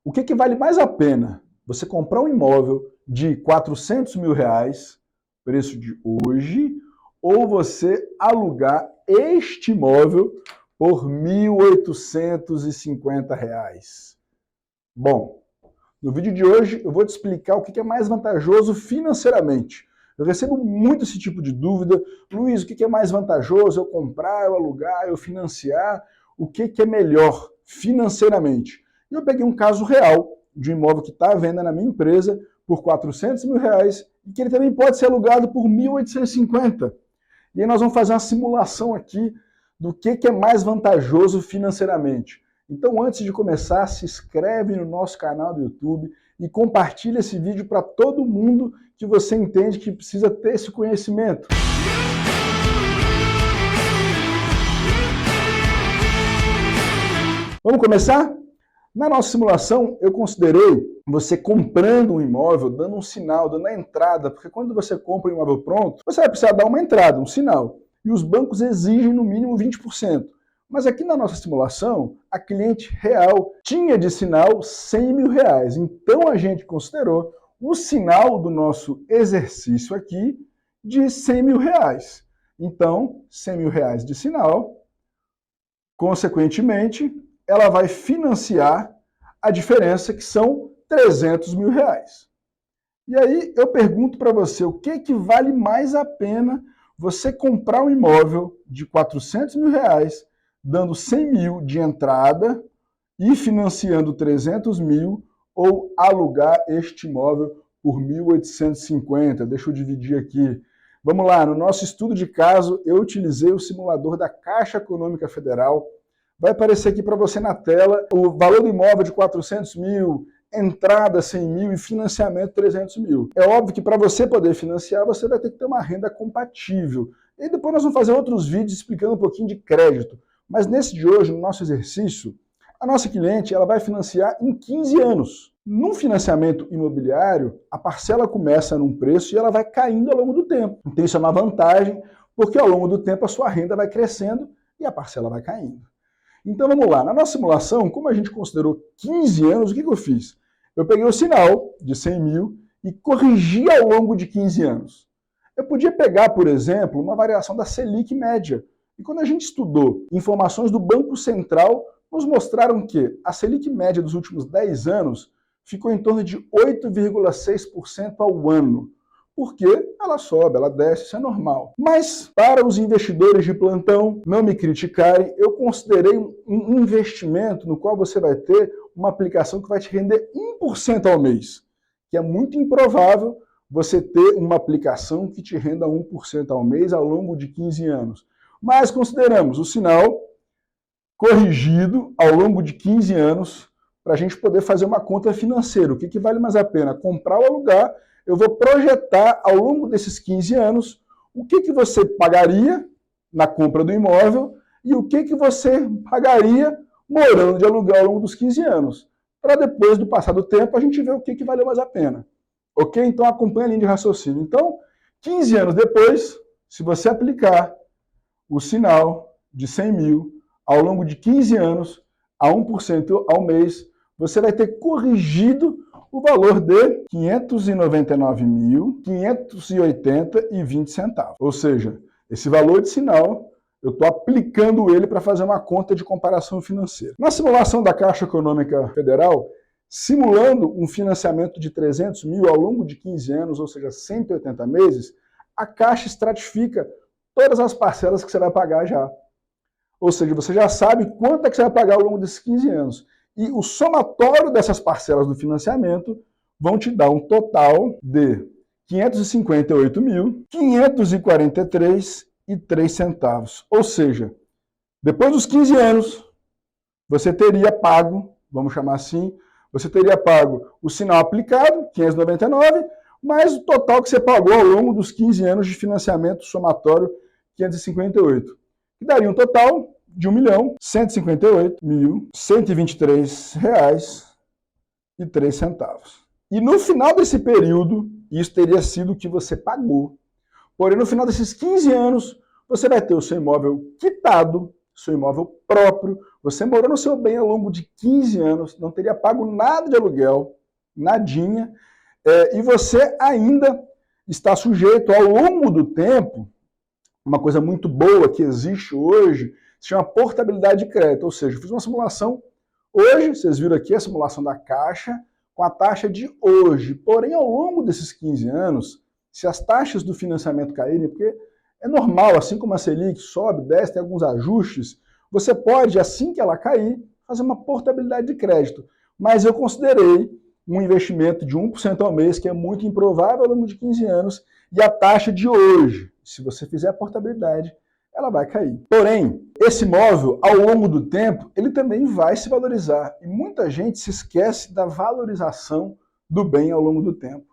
O que vale mais a pena? Você comprar um imóvel de R$400 mil, preço de hoje, ou você alugar este imóvel por R$1.850? Bom, no vídeo de hoje eu vou te explicar o que é mais vantajoso financeiramente. Eu recebo muito esse tipo de dúvida. Luiz, o que é mais vantajoso? Eu comprar, eu alugar, eu financiar? O que é melhor financeiramente? E eu peguei um caso real de um imóvel que está à venda na minha empresa por R$400 mil e que ele também pode ser alugado por R$1.850. E aí nós vamos fazer uma simulação aqui do que é mais vantajoso financeiramente. Então, antes de começar, se inscreve no nosso canal do YouTube e compartilha esse vídeo para todo mundo que você entende que precisa ter esse conhecimento. Vamos começar? Na nossa simulação, eu considerei você comprando um imóvel, dando um sinal, dando a entrada, porque quando você compra um imóvel pronto, você vai precisar dar uma entrada, um sinal. E os bancos exigem no mínimo 20%. Mas aqui na nossa simulação, a cliente real tinha de sinal R$100 mil. Então a gente considerou o sinal do nosso exercício aqui de R$100 mil. Então, R$100 mil de sinal, consequentemente, ela vai financiar a diferença, que são R$300 mil. E aí eu pergunto para você, o que vale mais a pena você comprar um imóvel de R$400 mil, dando 100 mil de entrada e financiando 300 mil, ou alugar este imóvel por 1.850? Deixa eu dividir aqui. Vamos lá, no nosso estudo de caso, eu utilizei o simulador da Caixa Econômica Federal. Vai aparecer aqui para você na tela o valor do imóvel de 400 mil, entrada 100 mil e financiamento 300 mil. É óbvio que para você poder financiar, você vai ter que ter uma renda compatível. E depois nós vamos fazer outros vídeos explicando um pouquinho de crédito. Mas nesse de hoje, no nosso exercício, a nossa cliente ela vai financiar em 15 anos. Num financiamento imobiliário, a parcela começa num preço e ela vai caindo ao longo do tempo. Então isso é uma vantagem, porque ao longo do tempo a sua renda vai crescendo e a parcela vai caindo. Então vamos lá, na nossa simulação, como a gente considerou 15 anos, o que eu fiz? Eu peguei o sinal de 100 mil e corrigi ao longo de 15 anos. Eu podia pegar, por exemplo, uma variação da Selic média. E quando a gente estudou informações do Banco Central, nos mostraram que a Selic média dos últimos 10 anos ficou em torno de 8,6% ao ano. Porque ela sobe, ela desce, isso é normal. Mas, para os investidores de plantão não me criticarem, eu considerei um investimento no qual você vai ter uma aplicação que vai te render 1% ao mês. Que é muito improvável você ter uma aplicação que te renda 1% ao mês ao longo de 15 anos. Mas consideramos o sinal corrigido ao longo de 15 anos para a gente poder fazer uma conta financeira. O que vale mais a pena? Comprar ou alugar? Eu vou projetar ao longo desses 15 anos o que você pagaria na compra do imóvel e o que você pagaria morando de aluguel ao longo dos 15 anos. Para depois do passar do tempo a gente ver o que valeu mais a pena. Ok? Então acompanha a linha de raciocínio. Então, 15 anos depois, se você aplicar o sinal de 100 mil ao longo de 15 anos a 1% ao mês, você vai ter corrigido o valor de R$ 599.580,20. Ou seja, esse valor de sinal, eu estou aplicando ele para fazer uma conta de comparação financeira. Na simulação da Caixa Econômica Federal, simulando um financiamento de 300 mil ao longo de 15 anos, ou seja, 180 meses, a Caixa estratifica todas as parcelas que você vai pagar já. Ou seja, você já sabe quanto é que você vai pagar ao longo desses 15 anos. E o somatório dessas parcelas do financiamento vão te dar um total de R$ 558.543,03. Ou seja, depois dos 15 anos, você teria pago, vamos chamar assim, você teria pago o sinal aplicado, 599, mais o total que você pagou ao longo dos 15 anos de financiamento somatório, 558. Que daria um total de R$ 1.158.123,03. E no final desse período, isso teria sido o que você pagou. Porém, no final desses 15 anos, você vai ter o seu imóvel quitado, seu imóvel próprio, você morou no seu bem ao longo de 15 anos, não teria pago nada de aluguel, nadinha, e você ainda está sujeito ao longo do tempo, uma coisa muito boa que existe hoje, se chama portabilidade de crédito, ou seja, eu fiz uma simulação hoje, vocês viram aqui a simulação da Caixa, com a taxa de hoje, porém ao longo desses 15 anos, se as taxas do financiamento caírem, porque é normal, assim como a Selic sobe, desce, tem alguns ajustes, você pode, assim que ela cair, fazer uma portabilidade de crédito. Mas eu considerei um investimento de 1% ao mês, que é muito improvável ao longo de 15 anos, e a taxa de hoje, se você fizer a portabilidade, ela vai cair. Porém, esse imóvel, ao longo do tempo, ele também vai se valorizar. E muita gente se esquece da valorização do bem ao longo do tempo.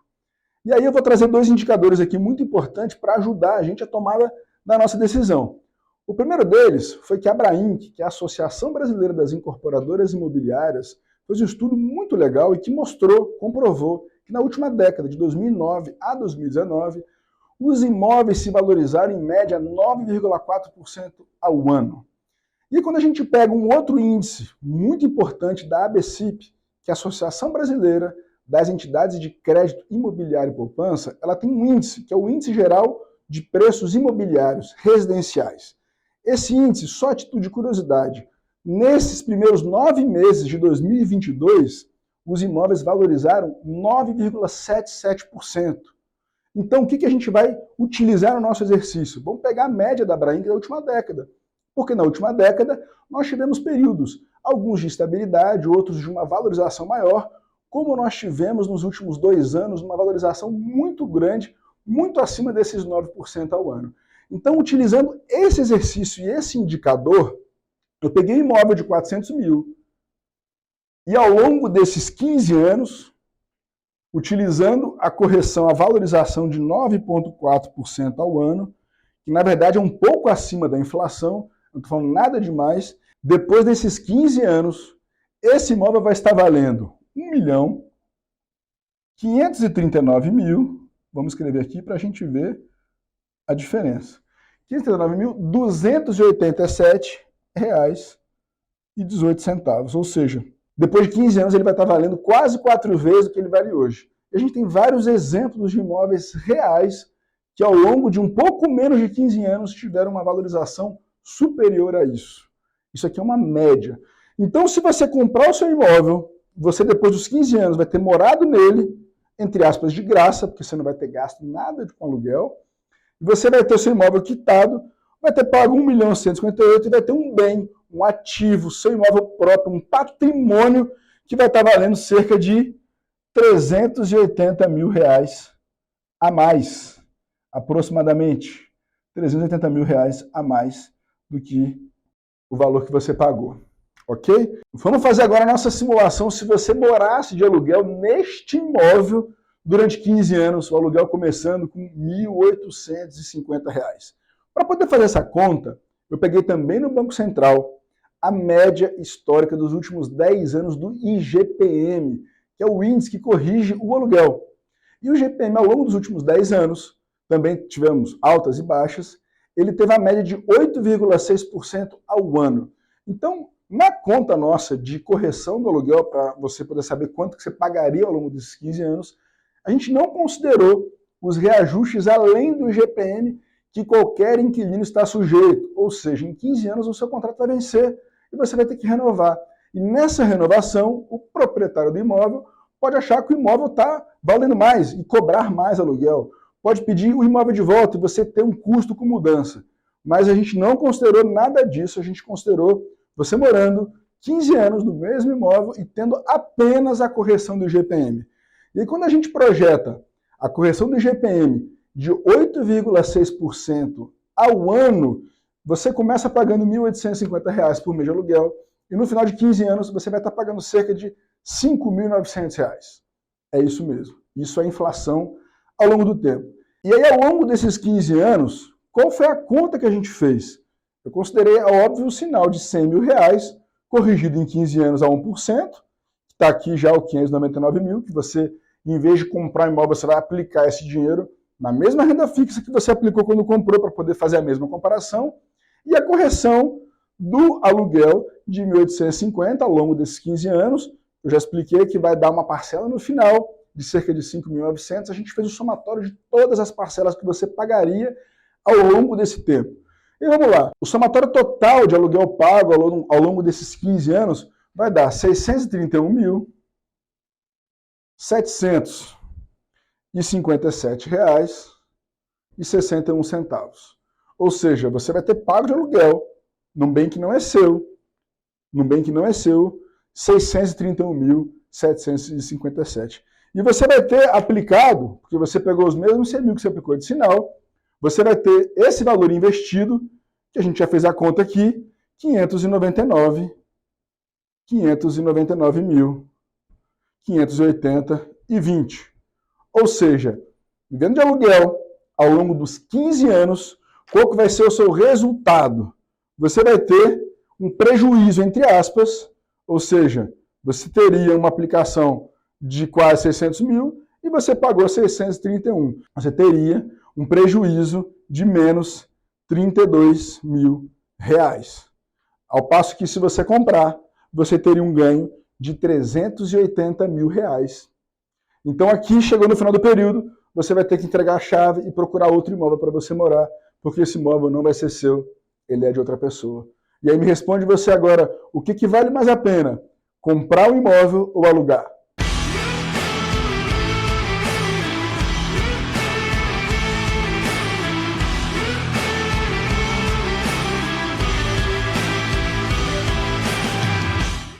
E aí eu vou trazer dois indicadores aqui muito importantes para ajudar a gente a tomada da nossa decisão. O primeiro deles foi que a Abrainc, que é a Associação Brasileira das Incorporadoras Imobiliárias, fez um estudo muito legal e que mostrou, comprovou, que na última década, de 2009 a 2019, os imóveis se valorizaram em média 9,4% ao ano. E quando a gente pega um outro índice muito importante da ABCIP, que é a Associação Brasileira das Entidades de Crédito Imobiliário e Poupança, ela tem um índice, que é o Índice Geral de Preços Imobiliários Residenciais. Esse índice, só a título de curiosidade, nesses primeiros 9 meses de 2022, os imóveis valorizaram 9,77%. Então, o que a gente vai utilizar no nosso exercício? Vamos pegar a média da Abrainc da última década. Porque na última década nós tivemos períodos, alguns de estabilidade, outros de uma valorização maior, como nós tivemos nos últimos 2 anos uma valorização muito grande, muito acima desses 9% ao ano. Então, utilizando esse exercício e esse indicador, eu peguei um imóvel de 400 mil e ao longo desses 15 anos, utilizando a correção, a valorização de 9,4% ao ano, que na verdade é um pouco acima da inflação, não estou falando nada demais, depois desses 15 anos, esse imóvel vai estar valendo 1.539.000, vamos escrever aqui para a gente ver a diferença. R$ 539.287,18, ou seja, depois de 15 anos ele vai estar valendo quase 4 vezes o que ele vale hoje. E a gente tem vários exemplos de imóveis reais que ao longo de um pouco menos de 15 anos tiveram uma valorização superior a isso. Isso aqui é uma média. Então, se você comprar o seu imóvel, você depois dos 15 anos vai ter morado nele, entre aspas, de graça, porque você não vai ter gasto nada com aluguel, e você vai ter o seu imóvel quitado, vai ter pago 1.158.000 e vai ter um bem, um ativo, seu imóvel próprio, um patrimônio que vai estar valendo cerca de R$380.000 a mais, aproximadamente R$380.000 a mais do que o valor que você pagou, ok? Vamos fazer agora a nossa simulação se você morasse de aluguel neste imóvel durante 15 anos, o aluguel começando com R$1.850. Para poder fazer essa conta, eu peguei também no Banco Central a média histórica dos últimos 10 anos do IGPM, que é o índice que corrige o aluguel. E o IGPM, ao longo dos últimos 10 anos, também tivemos altas e baixas, ele teve a média de 8,6% ao ano. Então, na conta nossa de correção do aluguel, para você poder saber quanto que você pagaria ao longo desses 15 anos, a gente não considerou os reajustes além do IGPM que qualquer inquilino está sujeito. Ou seja, em 15 anos o seu contrato vai vencer e você vai ter que renovar. E nessa renovação, o proprietário do imóvel pode achar que o imóvel está valendo mais e cobrar mais aluguel. Pode pedir o imóvel de volta e você ter um custo com mudança. Mas a gente não considerou nada disso, a gente considerou você morando 15 anos no mesmo imóvel e tendo apenas a correção do IGPM. E aí, quando a gente projeta a correção do IGPM de 8,6% ao ano, você começa pagando R$ 1.850 por mês de aluguel e no final de 15 anos você vai estar pagando cerca de R$ 5.900. É isso mesmo. Isso é inflação ao longo do tempo. E aí, ao longo desses 15 anos, qual foi a conta que a gente fez? Eu considerei, óbvio, o sinal de R$100.000, corrigido em 15 anos a 1%, que está aqui já o 599.000, que você, em vez de comprar imóvel, você vai aplicar esse dinheiro na mesma renda fixa que você aplicou quando comprou, para poder fazer a mesma comparação, e a correção do aluguel de 1.850 ao longo desses 15 anos. Eu já expliquei que vai dar uma parcela no final de cerca de 5.900. A gente fez o somatório de todas as parcelas que você pagaria ao longo desse tempo. E vamos lá, o somatório total de aluguel pago ao longo desses 15 anos vai dar R$ 631.757,61. Ou seja, você vai ter pago de aluguel num bem que não é seu, R$ 631.757. E você vai ter aplicado, porque você pegou os mesmos 100 mil que você aplicou de sinal, você vai ter esse valor investido, que a gente já fez a conta aqui, 599.580,20. Ou seja, vivendo de aluguel ao longo dos 15 anos, qual que vai ser o seu resultado? Você vai ter um prejuízo, entre aspas, ou seja, você teria uma aplicação de quase 600 mil e você pagou 631. Você teria um prejuízo de menos 32 mil reais. Ao passo que se você comprar, você teria um ganho de 380 mil reais. Então aqui, chegou no final do período, você vai ter que entregar a chave e procurar outro imóvel para você morar, porque esse imóvel não vai ser seu, ele é de outra pessoa. E aí me responde você agora, o que vale mais a pena? Comprar um imóvel ou alugar?